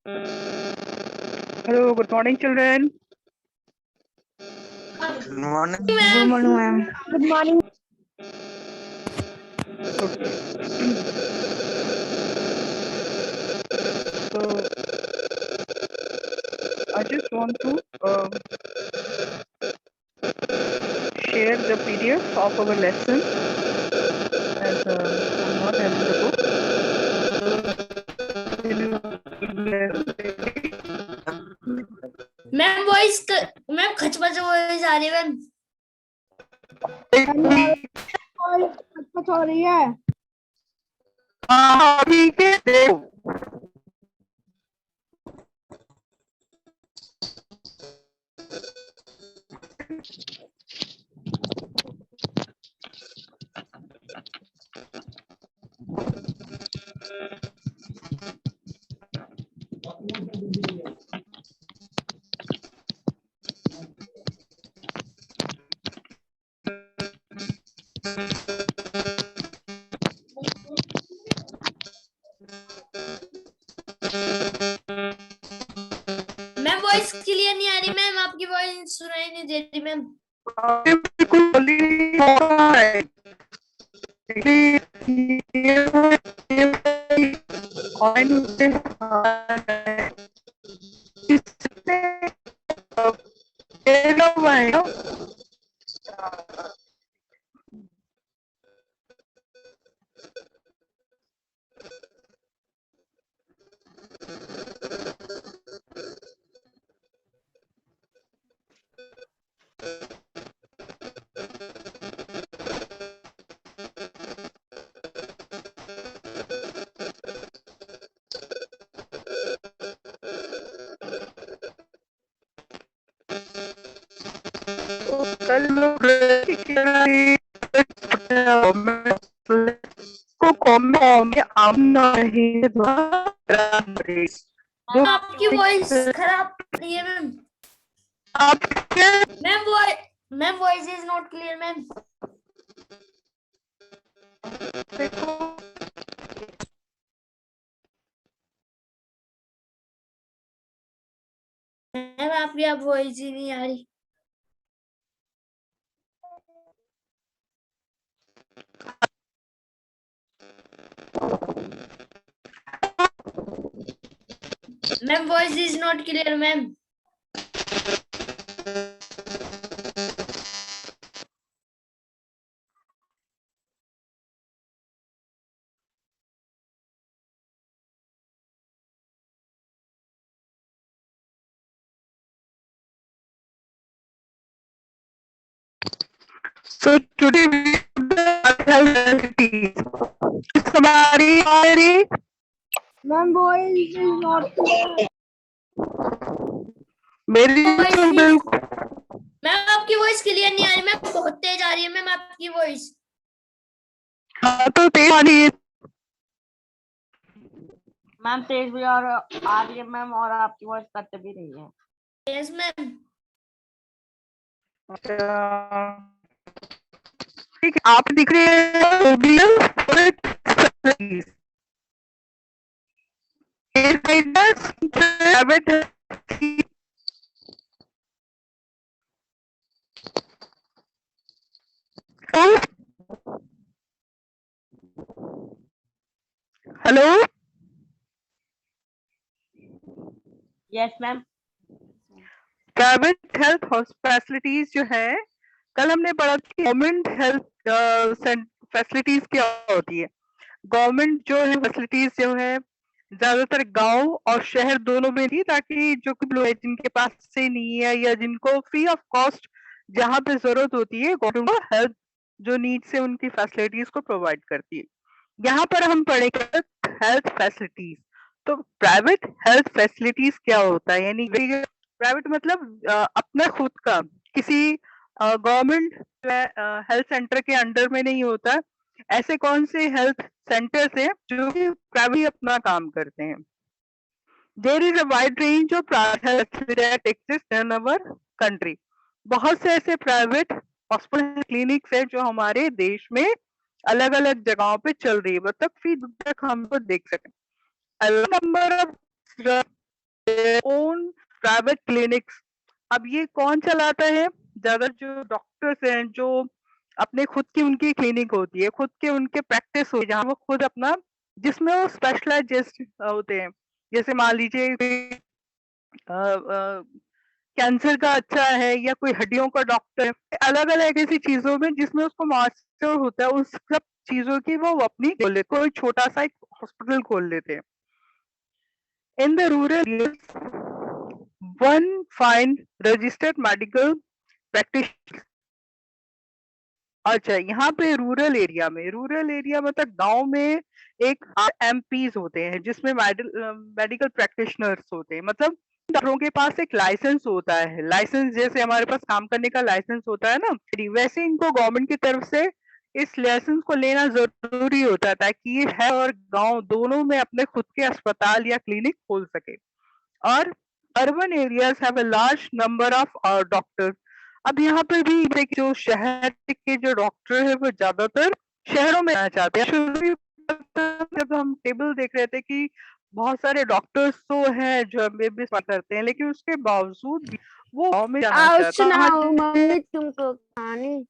Hello, good morning, children. Good morning. Good morning, ma'am. Good morning. Okay. So, I just want to share the PDF of our lesson as I'm not having the book. Can you ma'am voice ma'am खचपच voice आ रही है ma'am. कुछ हो रही है। अभी के देखो मैम वॉइस क्लियर नहीं आ रही मैम, आपकी वॉइस सुनाई नहीं दे रही मैम। बिल्कुल बोली नहीं हो रहा है। कॉइन होते हैं इससे येलो है ना कल लोग को कॉम में आमना है आपकी वॉइस खराब आ रही है मैम। आप ma'am voice is not clear ma'am. Ma'am आपकी अब वॉइस ही नहीं आ रही। Ma'am voice is not clear ma'am. So today we हमारी ma'am voice is not clear. मेरी तो बिल्कुल मैम आपकी वॉइस क्लियर नहीं आ रही मैम, बहुत तेज आ रही है मैम आपकी वॉइस। हाँ तो तेज आ रही है मैम तेज भी और आ रही है मैम, और आपकी वॉइस कट भी रही है। Yes ma'am. ठीक है आप दिख रहे हैं hello yes ma'am. Private health facilities जो है कल हमने पढ़ा कि गवर्नमेंट हेल्थ फैसिलिटीज क्या होती है। गवर्नमेंट जो है फैसिलिटीज जो है ज्यादातर गांव और शहर दोनों में थी ताकि जो लोग हैं जिनके पास से नहीं है या जिनको फ्री ऑफ कॉस्ट जहाँ पे जरूरत होती है गवर्नमेंट हेल्थ जो नीड से उनकी फैसिलिटीज को प्रोवाइड करती है। यहाँ पर हम पढ़ेंगे हेल्थ फैसिलिटीज। तो प्राइवेट हेल्थ फैसिलिटीज क्या होता है यानी प्राइवेट मतलब अपना खुद का किसी गवर्नमेंट हेल्थ सेंटर के अंडर में नहीं होता। ऐसे कौन से हेल्थ सेंटर्स हैं जो कि प्राइवेट अपना काम करते हैं। There is a wide range of health that exist in our country. बहुत से ऐसे प्राइवेट हॉस्पिटल क्लिनिक्स हैं जो हमारे देश में अलग अलग जगहों पे चल रही है मतलब फी तक हमको देख सकें। A number of own private clinics. अब ये कौन चलाता है? ज्यादा जो डॉक्टर्स हैं, जो अपने खुद की उनकी क्लिनिक होती है, खुद के उनके प्रैक्टिस होती है, जहाँ वो खुद अपना, जिसमें वो स्पेशलाइज्ड होते हैं। जैसे मान लीजिए कैंसर का अच्छा है या कोई हड्डियों का डॉक्टर है, अलग अलग ऐसी चीजों में जिसमें उसको मास्टर होता है, उस सब चीजों की वो अपनी खोल लेते, कोई छोटा सा एक हॉस्पिटल खोल लेते हैं। In the rural one find registered medical practice. अच्छा, यहाँ पे रूरल एरिया मतलब गांव में एक एमपीज होते हैं, जिसमें मेडिकल प्रैक्टिशनर्स होते हैं। मतलब डॉक्टरों के पास एक लाइसेंस होता है, लाइसेंस जैसे हमारे पास काम करने का लाइसेंस होता है ना, वैसे इनको गवर्नमेंट की तरफ से इस लाइसेंस को लेना जरूरी होता है, ताकि ये है और गांव दोनों में अपने खुद के अस्पताल या क्लिनिक खोल सके। और urban areas have a large number of doctors. अब यहाँ पे भी देखिए, जो शहर के जो डॉक्टर है वो ज्यादातर शहरों में आना चाहते हैं। शुरू में जब हम टेबल देख रहे थे कि बहुत सारे डॉक्टर्स तो हैं जो एमबीबीएस करते हैं, लेकिन उसके बावजूद भी वो गाँव में जाना आओ चाहता है। सुनाओ मम्मी तुमको कहानी।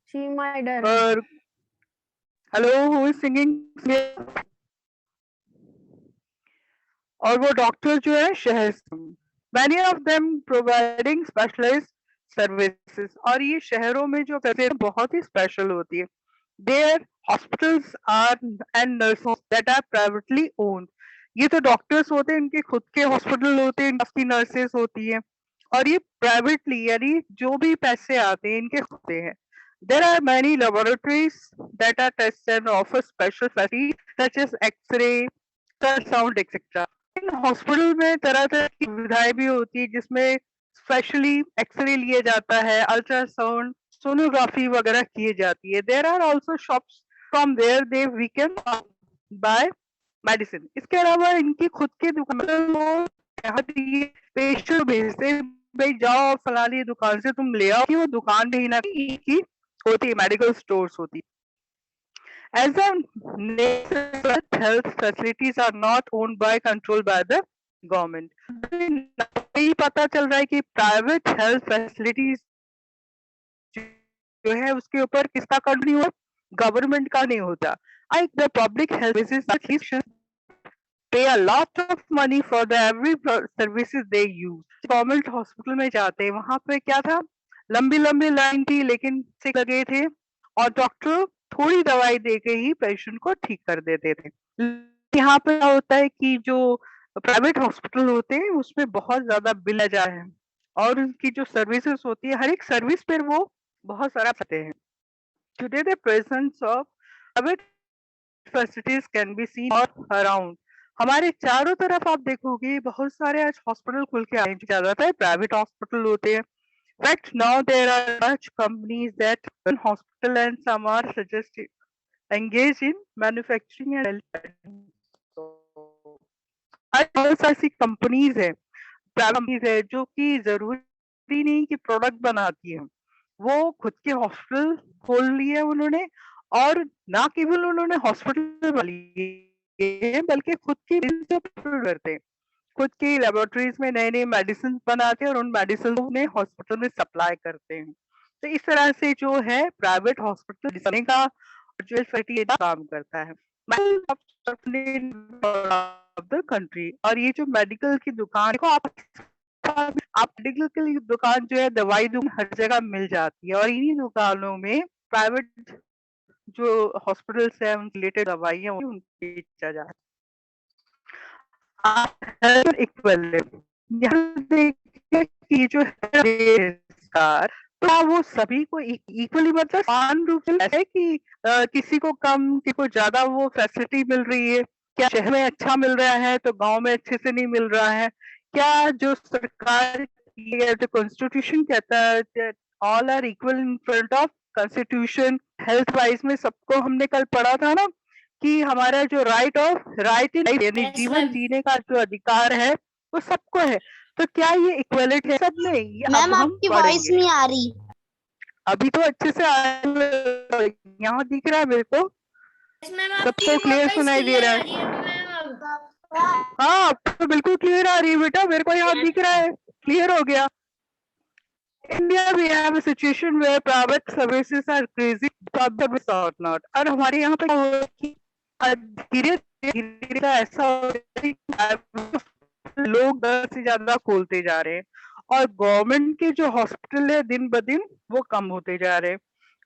शी माय डर। और हेलो, हु इज सिंगिंग? और वो डॉक्टर जो है शहर से, many of them providing specialised services. और ये शहरों में जो करते हैं बहुत ही स्पेशल होती है। There hospitals are and nurses that are privately owned. ये तो डॉक्टर्स होते हैं, इनके खुद के हॉस्पिटल होते हैं, इनकी नर्सेस होती है, और ये प्राइवेटली, यानी जो भी पैसे आते हैं इनके होते हैं। There are many laboratories that are test and offer special facilities such as X-ray, ultrasound, etc. In hospital में तरह तरह की सुविधाएं भी होती है, जिसमें स्पेशली एक्सरे लिया जाता है, अल्ट्रासाउंड, सोनोग्राफी वगैरह की जाती है। There are also shops from where they we can buy medicine. इसके अलावा इनकी खुद की दुकान पेशेंट भेजते हैं, भाई जाओ फलानी दुकान से तुम ले आओ, कि वो दुकान भी ना की होती है, मेडिकल स्टोर्स होती है। As a nation, health facilities are not owned by, controlled by the government. यही पता चल रहा है कि प्राइवेट हेल्थ फैसिलिटीज जो है उसके ऊपर किसका कंट्रोल नहीं होता? गवर्नमेंट का नहीं होता। The public health services pay a lot of money for the every services they use. Government hospital में जाते हैं, वहां पे क्या था, लंबी लंबी लाइन थी, लेकिन से लगे थे, और डॉक्टर थोड़ी दवाई दे के ही पेशेंट को ठीक कर देते थे। यहाँ पे क्या होता है कि जो प्राइवेट हॉस्पिटल होते हैं उसमें बहुत ज्यादा बिल आ जाए है, और उनकी जो सर्विसेज होती है, हर एक सर्विस पर वो बहुत सारा पाते हैं। Today the presence of private facilities can be seen all around. हमारे चारों तरफ आप देखोगे बहुत सारे आज हॉस्पिटल खुल के आए हैं, ज्यादातर प्राइवेट हॉस्पिटल होते हैं। Fact, now there are much companies that run hospital and some are suggested engage in manufacturing and बहुत सारी कंपनीज है, कंपनीज है जो कि जरूरी नहीं कि प्रोडक्ट बनाती है, वो खुद के हॉस्पिटल खोल लिए उन्होंने, और ना केवल उन्होंने हॉस्पिटल लिए बल्कि खुद की करते हैं, खुद की लेबोरेटरीज में नए नए मेडिसिन बनाते हैं और उन मेडिसिन को उन्हें हॉस्पिटल में सप्लाई करते हैं। तो इस तरह से जो है प्राइवेट हॉस्पिटल का जो काम करता है द कंट्री। और ये जो मेडिकल की दुकान देखो आप मेडिकल की दुकान जो है, दवाई हर जगह मिल जाती है, और इन्हीं दुकानों में प्राइवेट जो हॉस्पिटल्स है उनकी रिलेटेड दवाइयां उनको बेचा जाता है। इक्वल यहाँ देखिए कि जो है तो वो सभी को इक्वली, मतलब समान रूप से ऐसे कि किसी को कम, किसी को ज्यादा वो फैसिलिटी मिल रही है। क्या शहर में अच्छा मिल रहा है तो गांव में अच्छे से नहीं मिल रहा है? क्या जो सरकार जो कॉन्स्टिट्यूशन कहता है all are equal in front of constitution, health wise में सबको, हमने कल पढ़ा था ना कि हमारा जो राइट इन यानी जीवन जीने का जो अधिकार है वो सबको है। तो क्या ये इक्वलिटी है सब में? ये मैम आपकी वॉइस नहीं आ रही। अभी तो अच्छे से यहाँ दिख रहा है मेरे को, सबको क्लियर सुनाई दे रहा है। हाँ तो बिल्कुल क्लियर आ रही है बेटा, मेरे को यहाँ दिख रहा है, क्लियर हो गया। India we have a situation where private services are increasing, public services are not। और हमारे यहाँ पे क्या हो रहा है कि धीरे धीरे ऐसा हो रहा है कि लोग 10 से ज्यादा खोलते जा रहे हैं और गवर्नमेंट के जो हॉस्पिटल है दिन ब दिन वो कम होते जा रहे हैं।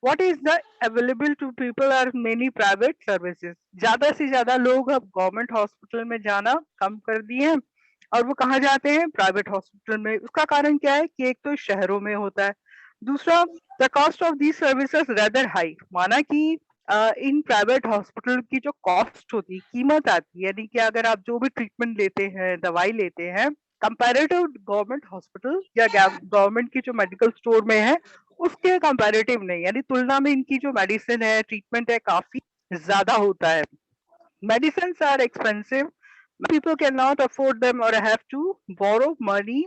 What is the available to people are many private services। ज्यादा से ज्यादा लोग अब गवर्नमेंट हॉस्पिटल में जाना कम कर दिए हैं और वो कहाँ जाते हैं, प्राइवेट हॉस्पिटल में। उसका कारण क्या है कि एक तो शहरों में होता है, दूसरा the cost of these services rather high. माना कि इन प्राइवेट हॉस्पिटल की जो कॉस्ट होती है, कीमत आती है, यानी कि अगर आप जो भी ट्रीटमेंट लेते हैं, दवाई लेते हैं, कंपैरेटिव गवर्नमेंट हॉस्पिटल या गवर्नमेंट की जो मेडिकल स्टोर में है उसके कंपैरेटिव नहीं, यानी तुलना में इनकी जो मेडिसिन है, ट्रीटमेंट है, काफी ज्यादा होता है। Medicines are expensive. People cannot afford them or have to borrow money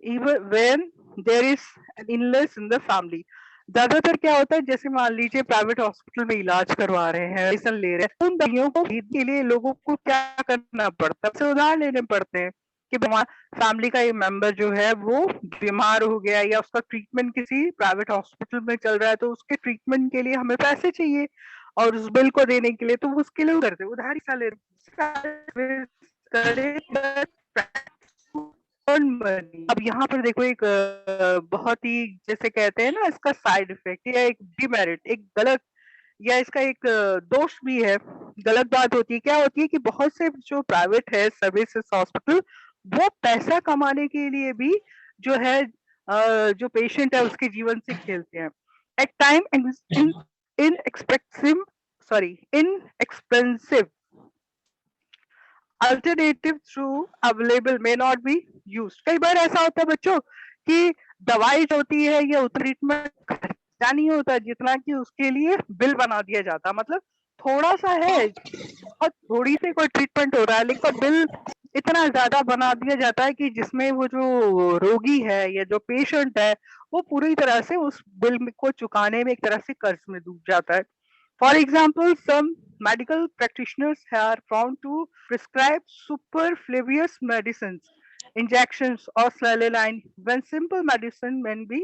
even when there is an illness in the family। ज्यादातर क्या होता है, जैसे मान लीजिए प्राइवेट हॉस्पिटल में इलाज करवा रहे हैं, मेडिसिन ले रहे हैं, उन दवाइयों को खरीदने के लिए लोगों को क्या करना पड़ता है, से उधार लेने पड़ते हैं कि फैमिली का ये मेंबर जो है वो बीमार हो गया या उसका ट्रीटमेंट किसी प्राइवेट हॉस्पिटल में चल रहा है, तो उसके ट्रीटमेंट के लिए हमें पैसे चाहिए और उस बिल को देने के लिए तो उसके लिए करते उधारी सा ले अब यहाँ पर देखो एक बहुत ही जैसे कहते हैं ना, इसका साइड इफेक्ट या एक डिमेरिट, एक गलत या इसका एक दोष भी है, गलत बात होती है। क्या होती है कि बहुत से जो प्राइवेट है सर्विसेज हॉस्पिटल, वो पैसा कमाने के लिए भी जो है जो पेशेंट है उसके जीवन से खेलते हैं। At time inexpensive alternative through available may not be used। कई बार ऐसा होता है बच्चों कि दवाई जो होती है या ट्रीटमेंट खर्चा नहीं होता जितना कि उसके लिए बिल बना दिया जाता, मतलब थोड़ा सा है, बहुत थोड़ी सी कोई ट्रीटमेंट हो रहा है लेकिन बिल इतना ज्यादा बना दिया जाता है कि जिसमें वो जो रोगी है या जो पेशेंट है वो पूरी तरह से उस बिल को चुकाने में एक तरह से कर्ज में डूब जाता है। For example, some medical practitioners are found to prescribe superfluous medicines, injections or saline when simple medicine may be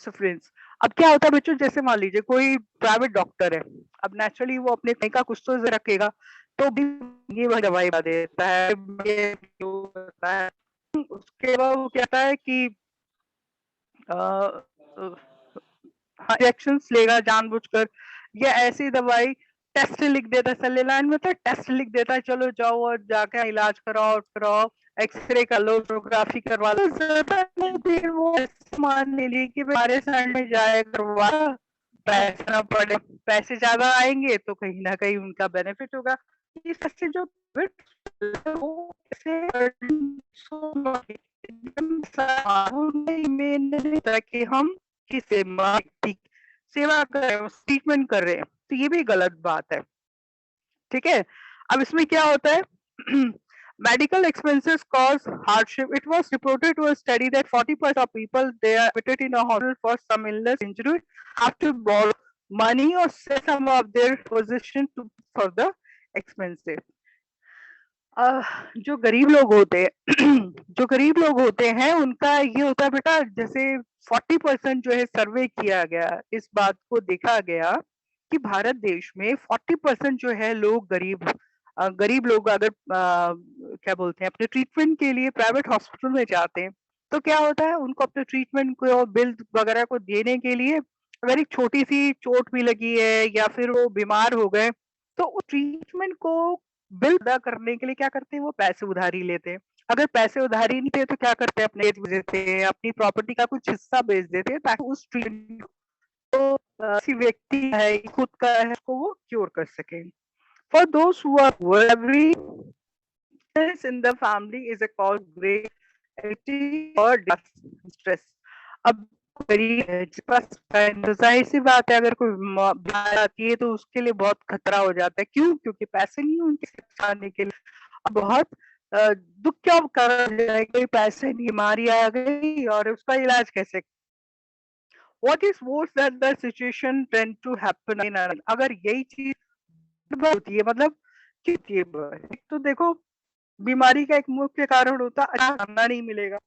sufficient। अब क्या होता है बच्चों, जैसे मान लीजिए कोई प्राइवेट डॉक्टर है, अब नेचुरली वो अपने कहीं का कुछ तो रखेगा, तो भी ये वह दवाई देता है, ये होता है। उसके बाद वो कहता है कि इंजेक्शंस लेगा जानबूझकर या ऐसी दवाई टेस्ट लिख देता है, सेलेनाइन में तो टेस्ट लिख देता है, चलो जाओ और जाके इलाज कराओ, एक्सरे कर लो, सोनोग्राफी करवा लो, फिर वो मान लीजिए कि हमारे साइड में जाए करवा, पैसा ना पड़े, पैसे ज्यादा आएंगे तो कहीं ना कहीं उनका बेनिफिट होगा। इससे जो कि हम किसी सेवा कर रहे हैं, ट्रीटमेंट कर रहे हैं, तो ये भी गलत बात है। ठीक है, अब इसमें क्या होता है medical expenses cause hardship। It was reported to a study that 40% of people they are admitted in a hospital for some illness injury have to borrow money or sell some of their possession to for the expenses। जो गरीब लोग होते हैं जो गरीब लोग होते हैं उनका ये होता है बेटा, जैसे 40% जो है सर्वे किया गया, इस बात को देखा गया कि भारत देश में 40% जो है लोग गरीब लोग अगर क्या बोलते हैं अपने ट्रीटमेंट के लिए प्राइवेट हॉस्पिटल में जाते हैं, तो क्या होता है उनको अपने ट्रीटमेंट को और बिल वगैरह को देने के लिए अगर एक छोटी सी चोट भी लगी है या फिर वो बीमार हो गए, तो उस ट्रीटमेंट को बिल अदा करने के लिए क्या करते हैं, वो पैसे उधारी लेते हैं। अगर पैसे उधारी नहीं थे तो क्या करते हैं, अपने बेच देते हैं, अपनी प्रॉपर्टी का कुछ हिस्सा बेच देते हैं ताकि उस ट्रीटमेंट को किसी व्यक्ति है खुद का है उसको वो क्योर कर सके। For those who are poor, every in the family is a cause great anxiety or stress। अब गरीब है जिसके पास जाहिर सी बात है, अगर कोई बीमारी आती है तो उसके लिए बहुत खतरा हो जाता है। क्यों? क्योंकि पैसे नहीं उनके खाने के लिए। अब बहुत दुख क्या कर जाए, कोई पैसे नहीं, बीमारी आ गई और उसका इलाज कैसे। What is worse than the situation tend to happen in अगर यही चीज होती है, मतलब कि तो देखो बीमारी का एक मुख्य कारण होता है अच्छा खाना नहीं मिलेगा।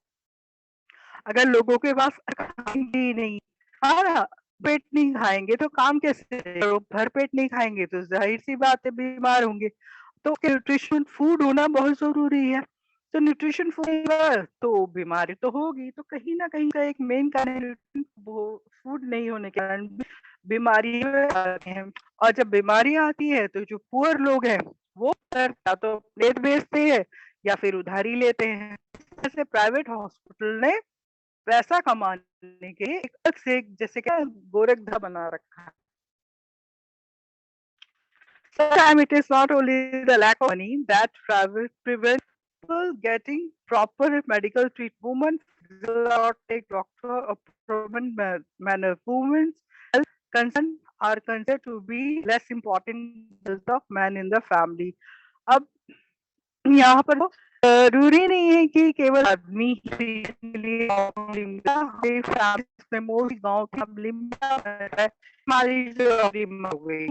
अगर लोगों के पास खाएंगे ही नहीं, हाँ, पेट नहीं खाएंगे तो काम कैसे करेंगे? भर पेट नहीं खाएंगे तो जाहिर सी बात है बीमार होंगे। तो न्यूट्रिशन फूड होना बहुत जरूरी है। तो न्यूट्रिशन फूड तो बीमारी तो होगी। तो कहीं ना कहीं का एक मेन कारण फूड नहीं होने के कारण बीमारी आती है। और जब बीमारी आती है तो जो पुअर लोग हैं वो या तो प्लेट बेचते हैं या फिर उधारी लेते हैं। जैसे प्राइवेट हॉस्पिटल ने पैसा कमाने के लिए एक अलग से जैसे क्या गोरखधा बना रखा है। Sometimes it is not only the lack of money that prevents people getting proper medical treatment. Women will not take doctor or proper manner. Women's health concern are considered to be less important than the man in the family. अब यहाँ पर जरूरी नहीं है कि केवल आदमी ही के लिए फैमिली में मोस्ट गाँव की हमारी जो हो गई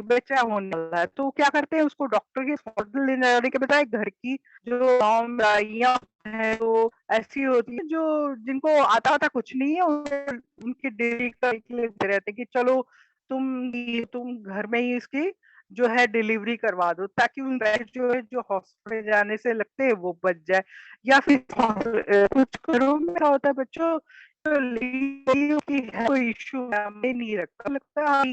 बच्चा होने वाला है तो क्या करते हैं उसको डॉक्टर के हॉस्पिटल ले जाने के बजाय घर की जो गाँव में दाइयाँ है तो ऐसी होती है जो जिनको आता कुछ नहीं है उनकी डिलीवरी करके रहते कि चलो तुम घर में ही इसकी जो है डिलीवरी करवा दो ताकि उन जो है जो हॉस्पिटल जाने से लगते हैं वो बच जाए। या फिर कुछ घरों में क्या होता है बच्चों की है कोई इशू हमें नहीं रखा लगता है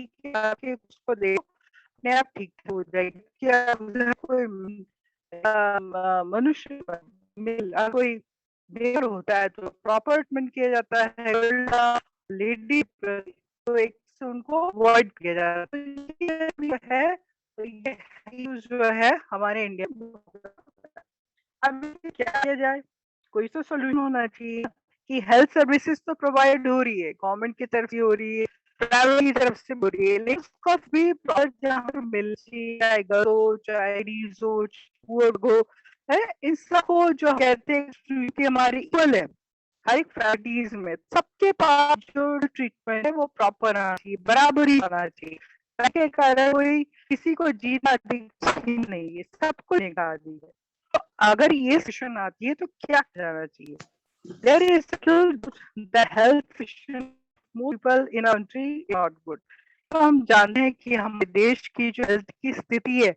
कि उसको देखो अपने आप ठीक हो जाएगी। क्या कोई मनुष्य मिल कोई बेर होता है तो प्रॉपर ट्रीटमेंट किया जाता है। लेडी तो एक से उनको अवॉइड किया जाता है तो ये जो है हमारे इंडिया में अब क्या किया जाए कोई तो सोल्यूशन होना चाहिए कि हेल्थ सर्विसेज तो प्रोवाइड हो रही है गवर्नमेंट की तरफ से हो रही है प्राइवेट की तरफ से हो रही है लेकिन उसका भी जहाँ पर मिल चाहे हो है इन सबको जो कहते हैं कि हमारी इक्वल है हर एक फैसिलिटीज में सबके पास जो ट्रीटमेंट है वो प्रॉपर आना चाहिए बराबरी आना चाहिए ताकि कारण कोई किसी को जीना नहीं है सबको निकाली है। तो अगर ये सिचुएशन आती है तो क्या जाना चाहिए there is still the health situation most people in our country is not good। तो हम जानते हैं कि हमारे देश की जो हेल्थ की स्थिति है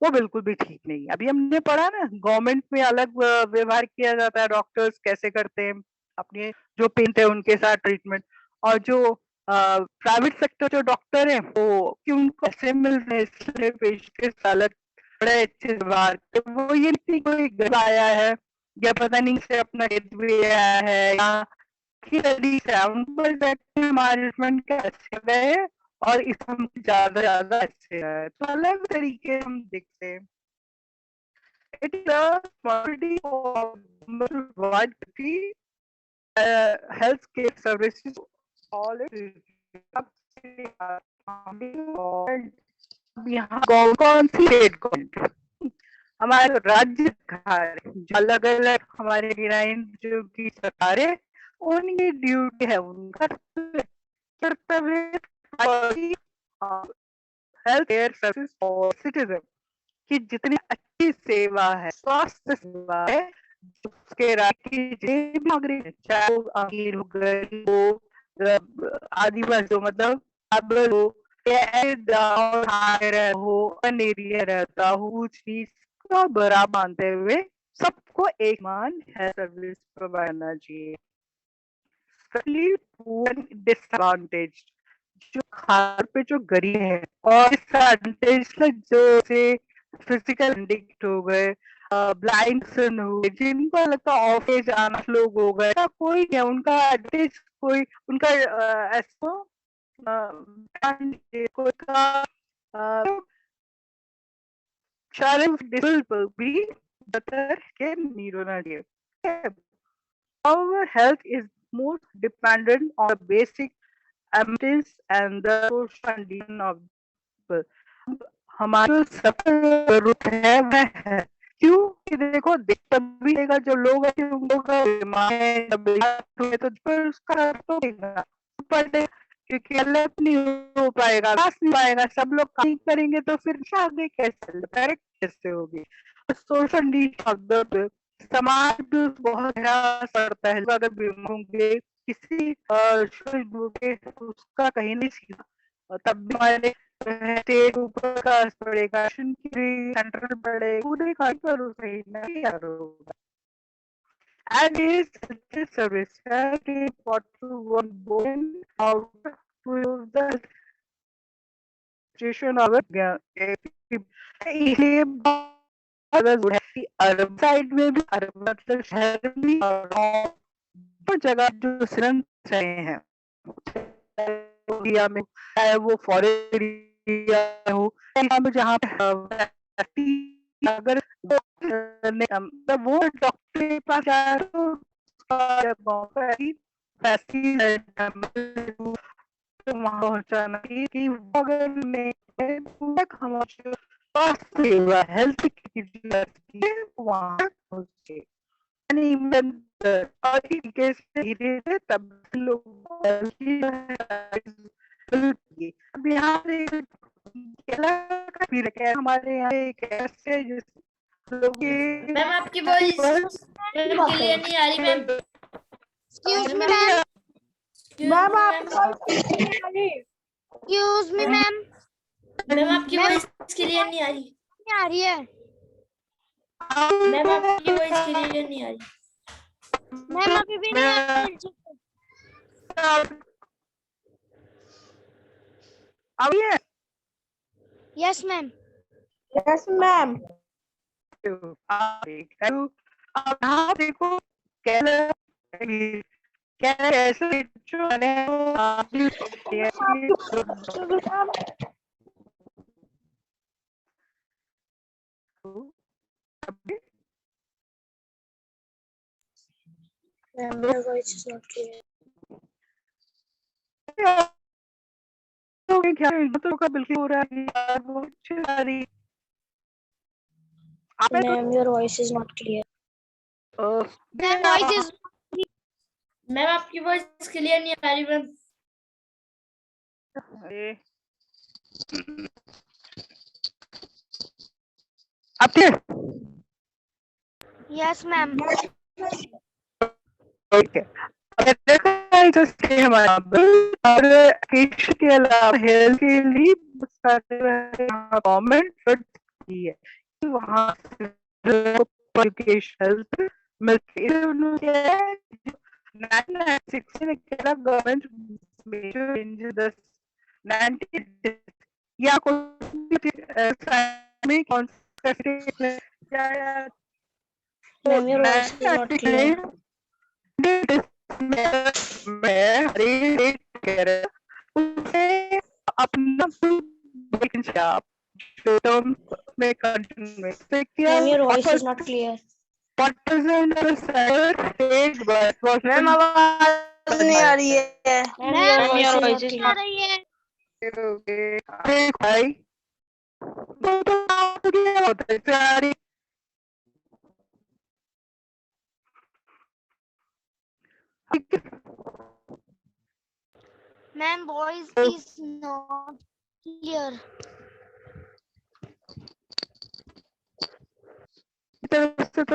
वो बिल्कुल भी ठीक नहीं है। अभी हमने पढ़ा ना गवर्नमेंट में अलग व्यवहार किया जाता है डॉक्टर्स कैसे करते हैं अपने जो पेशेंट है उनके साथ ट्रीटमेंट और जो प्राइवेट सेक्टर जो डॉक्टर है वो कि उनको ऐसे मिलते हैं इसलिए पेशेंट के साथ बड़े अच्छे व्यवहार वो ये नहीं कोई घर आया है या पता नहीं से अपना खेत भी आया है या मैनेजमेंट का अच्छे गए और इस हम ज्यादा अच्छे है तो अलग तरीके हम देखते हैं। It is a responsibility of to provide free health care services all यहाँ कौन सी स्टेट गवर्नमेंट हमारे राज्य सरकार जो अलग अलग हमारे जो की सरकारें उनकी ड्यूटी है उनका कर्तव्य health care service for citizen की जितनी अच्छी सेवा है स्वास्थ्य सेवा है उसके राज्य नागरिक चाहे वो अमीर हो गरीब हो आदिवासी हो मतलब हो एरिया रहता हो ऊंच नीच का बड़ा मानते हुए सबको एक मान हेल्थ सर्विस प्रोवाइड करना चाहिए। डिसएडवांटेज जो खार पे जो गरीब है और डिसएडवांटेज जो से फिजिकल इंडिकेट हो गए ब्लाइंड हो गए जिनको लगता ऑफिस आना लोग हो गए कोई नहीं उनका एडवांटेज कोई उनका ऐसा कोई का भी better के नहीं होना चाहिए। Our health is most dependent on the basic amenities and the social condition of people। हमारी जो सबसे जरूरत है वह है क्यों कि देखो तभी देगा जो लोग हैं उनको तो उसका तो देगा क्योंकि अलग नहीं हो पाएगा, क्लास नहीं पाएगा, सब लोग काम करेंगे तो फिर आगे कैसे डायरेक्ट कैसे होगी। सोशल नीड समाज भी बहुत गहरा पड़ता है, अगर बीमार होंगे किसी उसका कहीं नहीं सीधा, तब भी हमारे स्टेट ऊपर का असर पड़ेगा, सेंट्रल पड़ेगा, पूरे कार्य पर सही नहीं होगा। And is such a service that is what to one born out to use the situation of इसलिए बहुत जरूरी है कि अरब साइड में भी, अरब मतलब शहर में और जगह जो सिरन रहे हैं एरिया में, चाहे वो फॉरेस्ट एरिया हो, में जहाँ पे अगर मतलब वो डॉक्टर के पास जाए तो वहाँ पहुँचाना कि वो अगर स्वास्थ्य सेवा हेल्थ की वहाँ पहुँचे। और तरीके से धीरे तब लोग अब यहाँ पे हमारे यहाँ कैसे लोग मैम आपकी वॉइस क्लियर नहीं आ रही ma'am. Excuse me, ma'am. Ma'am आपकी Excuse me, ma'am. मैम आपकी वॉइस क्लियर नहीं आ रही। नहीं आ रही है। मैम आपकी वॉइस क्लियर नहीं आ रही। मैम अभी भी नहीं आ रही। अब ये Yes, ma'am. Yes ma'am. अब यहाँ देखो कैसे जो Ma'am, your voice is not clear. का बिल्कुल हो रहा है, वो अच्छी आ रही। Ma'am, your voice is not clear. Ma'am, voice is. Ma'am आपकी वॉइस क्लियर नहीं आ रही मैम। अब Yes, ma'am. ठीक है। हमारा और के अलावा हेल्थ के लिए गवर्नमेंट की है कि वहाँ हेल्थ मिलती है। गवर्नमेंट या कौन Ma'am, your voice is not clear. मैं कह रहा उसे अपना आप में continue Ma'am, your voice is not clear. Ma'am आवाज नहीं आ रही है। Ma'am, your voice voice is is not- not आ रही है। भाई Ma'am, voice is not clear.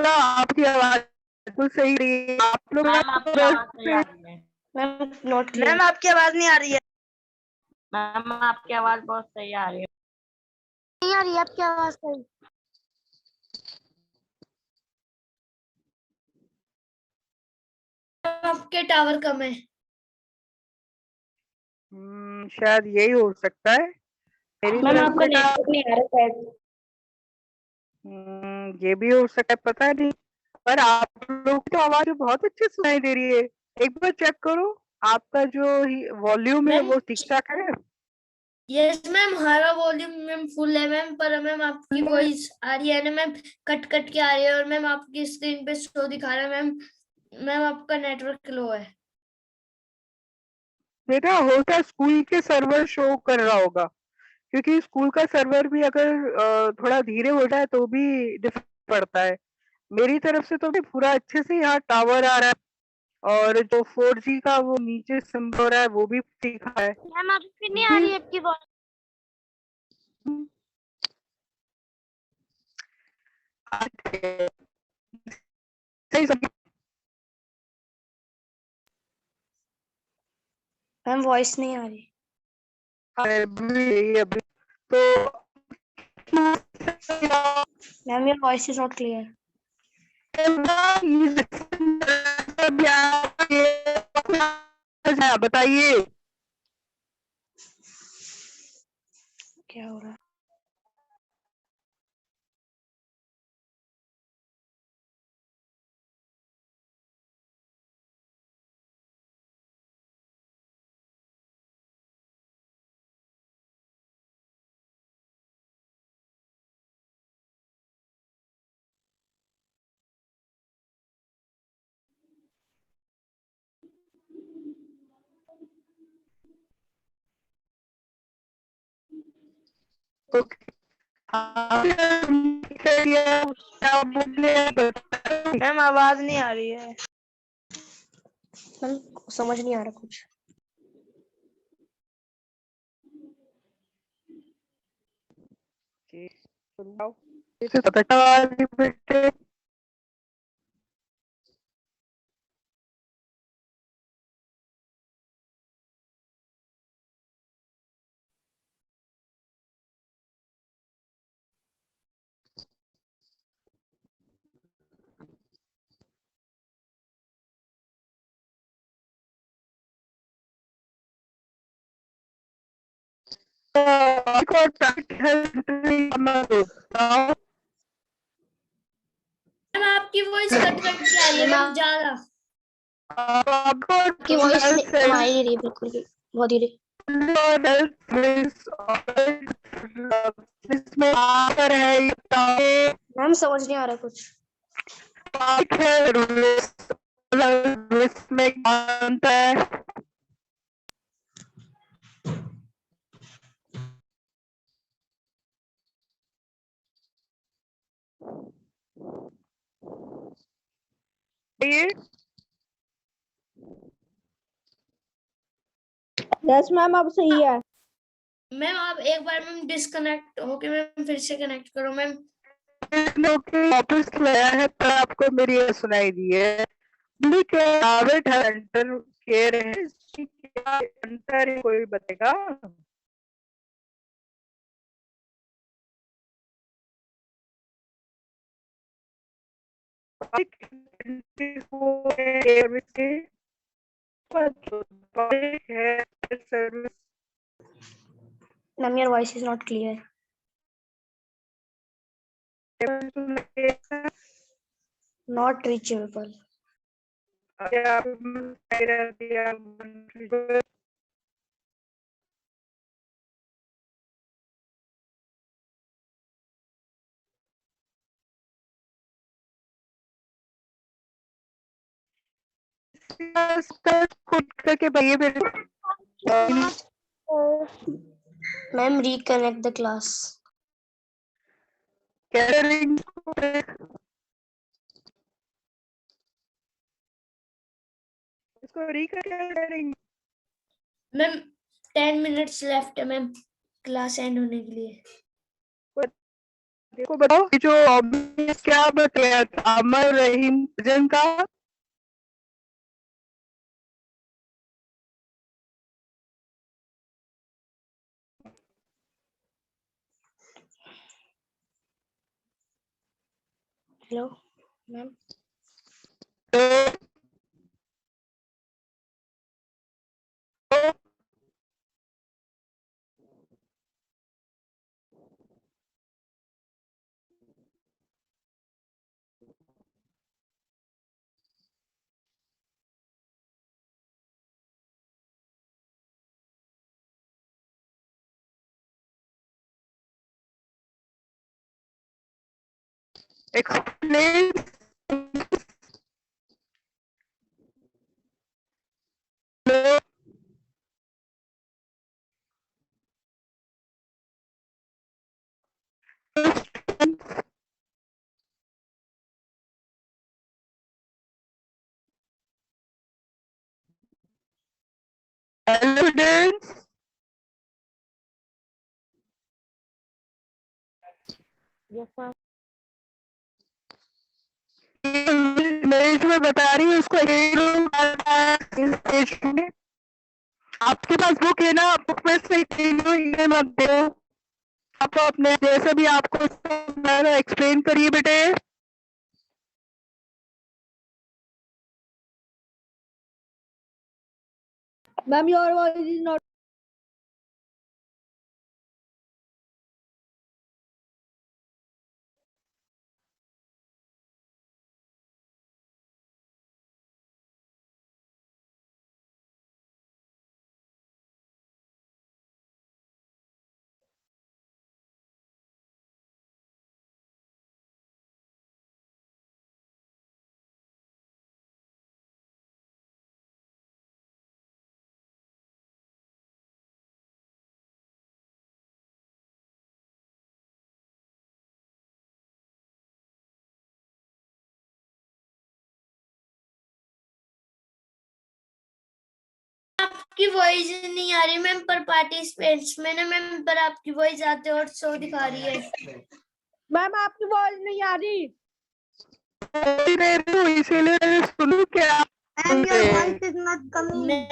आपकी आवाज बिल्कुल सही रही है। आप लोग मैम आपकी आवाज नहीं आ रही है। Ma'am, not clear. मैम आपकी आवाज नहीं आ रही है। मैम आपकी आवाज बहुत सही आ रही है। नहीं आ रही है आपकी आवाज सही। आपके टावर कम है। शायद यही हो सकता है। मेरी मैम तरफ आपका से नेटवर्क नहीं आ रहा है। ये भी हो सकता है, पता नहीं। पर आप लोग की आवाज बहुत अच्छी सुनाई दे रही है। एक बार चेक करो आपका जो वॉल्यूम है मैम- वो ठीक ठाक है। यस मैम हमारा वॉल्यूम मैम फुल है मैम, पर मैम आपकी वॉइस आ रही है ना मैम, कट कट के आ रही है। और मैम आपकी स्क्रीन पे शो दिखा रहा है मैम, मैम आपका नेटवर्क लो है। बेटा होता स्कूल के सर्वर शो कर रहा होगा, क्योंकि स्कूल का सर्वर भी अगर थोड़ा धीरे हो जाए तो भी डिफरेंस पड़ता है। मेरी तरफ से तो भी पूरा अच्छे से यहाँ टावर आ रहा है और जो 4G का वो नीचे सिंबल हो रहा है वो भी सीखा है। मैम अभी फिर नहीं आ रही है आपकी वॉइस। सही समझ मैम वॉइस नहीं आ रही। अभी तो ma'am your voice is not clear. बताइए क्या हो रहा है? मैम आवाज नहीं आ रही है। मैम समझ नहीं आ रहा कुछ। बेटे मैम आपकी वॉइस कट कट के आ रही है मैम ज्यादा। आपकी वॉइस आ ही नहीं रही है बिल्कुल भी, बहुत धीरे। इसमें आकर है ये मैम समझ नहीं आ रहा कुछ। में अंत है। यस मैम अब सही है। मैम आप एक बार मैम डिस्कनेक्ट होके मैम फिर से कनेक्ट करो मैम। वापस लाया है पर आपको मेरी ये सुनाई दी है। अंतर केयर है, क्या अंतर है कोई बताएगा? Service ma'am your voice is not clear. Not reachable. खुद करके भैया मेरे ma'am reconnect the class. Catering इसको कैटरिंग मैम 10 मिनट्स लेफ्ट है मैम क्लास एंड होने के लिए। देखो बताओ ये जो क्या बताया अमर रहीम जन का हेलो मैम। तो explain यस मैम। इमेज में बता रही हूँ उसको इस पेज में आपके पास बुक है ना, बुक में से इन्हें मत दो, आप अपने जैसे भी आपको एक्सप्लेन करिए बेटे। Ma'am, your voice is not. आपकी वॉइस नहीं आ रही मैम, पर पार्टिसिपेंट्स में ना मैम, पर आपकी वॉइस आते और शो दिखा रही है। मैम आपकी वॉइस नहीं आ रही। इसीलिए सुनू क्या? Ma'am, your voice is not coming.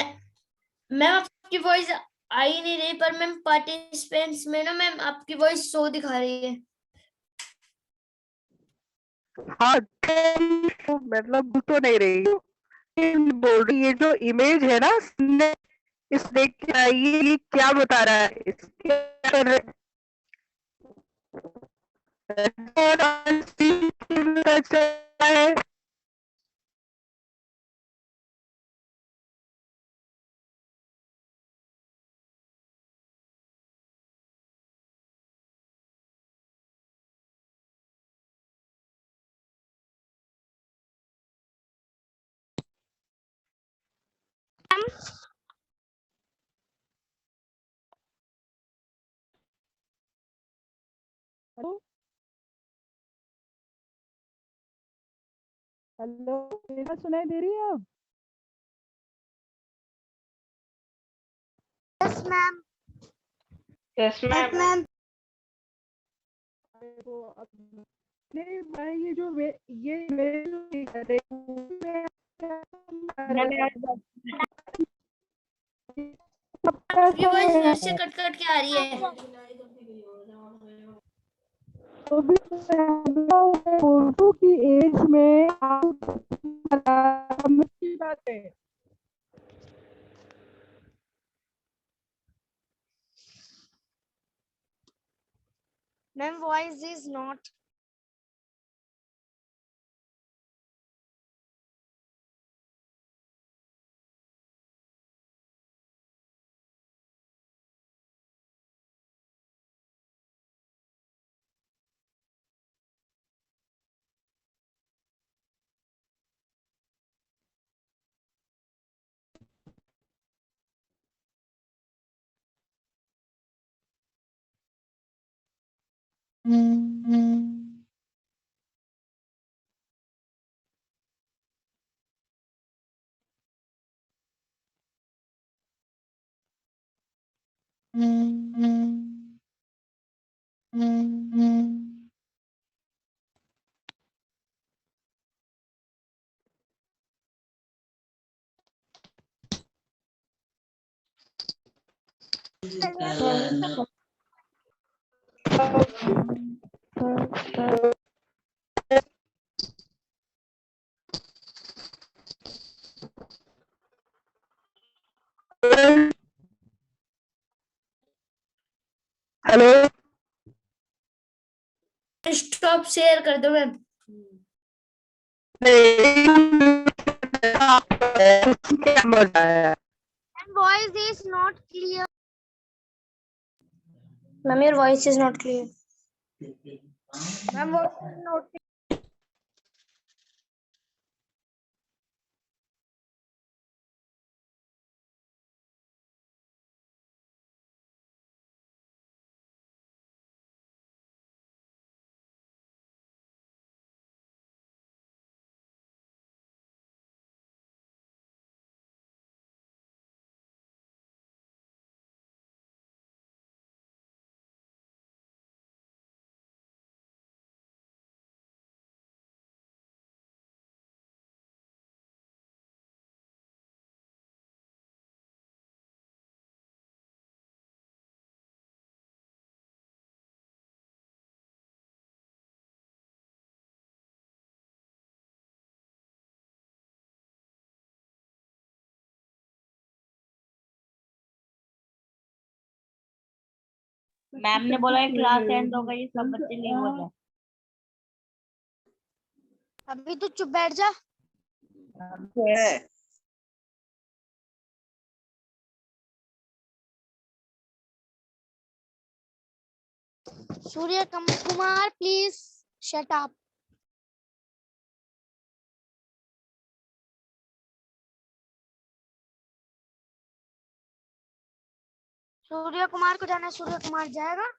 Ma'am आपकी वॉइस आ ही नहीं रही, पर मैम पार्टिसिपेंट्स में ना मैम आपकी वॉइस शो दिखा रही है। हाँ तो मतलब तो नहीं रही हूँ, बोल रही ये जो इमेज है ना इस देख के आइए ये क्या बता रहा है, इसके कर है। हेलो हेलो, मेरा सुनाई दे रही है अब? Yes, ma'am. Yes Yes, ma'am. ma'am. तो अब नहीं मैं ये जो ये मेरे जो कर रही हूँ, आपकी वॉइस फिर से कट कट के आ रही है। तो भी उर्दू की एज में आप की बात है। Ma'am, voice is not. Hello stop share कर दो मैम। क्या मजा आया? Ma'am, voice is not clear. Ma'am, your voice is not clear. Ma'am voice is not ma'am ने बोला है क्लास एंड हो गई, सब बच्चे लीव हो जाए। अभी तो चुप बैठ जा। Surya Kumar please shut up. Surya Kumar को जाना है, सूर्य कुमार जाएगा।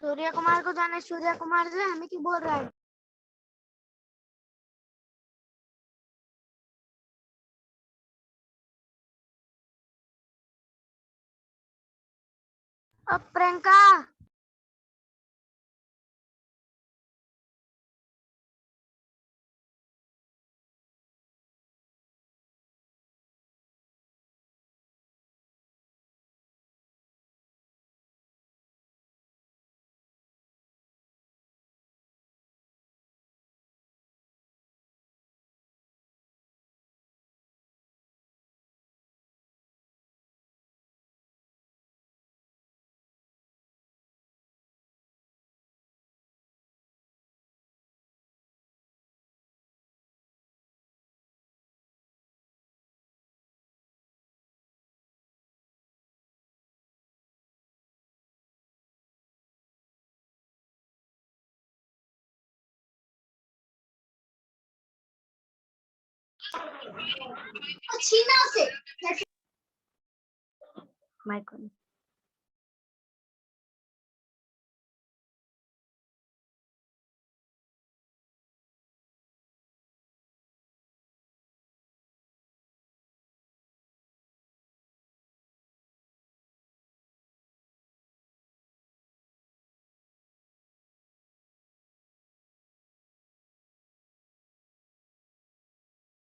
सूर्य कुमार को जाना है, सूर्य कुमार जो है हमें क्यों बोल रहा है। अब प्रियंका माइक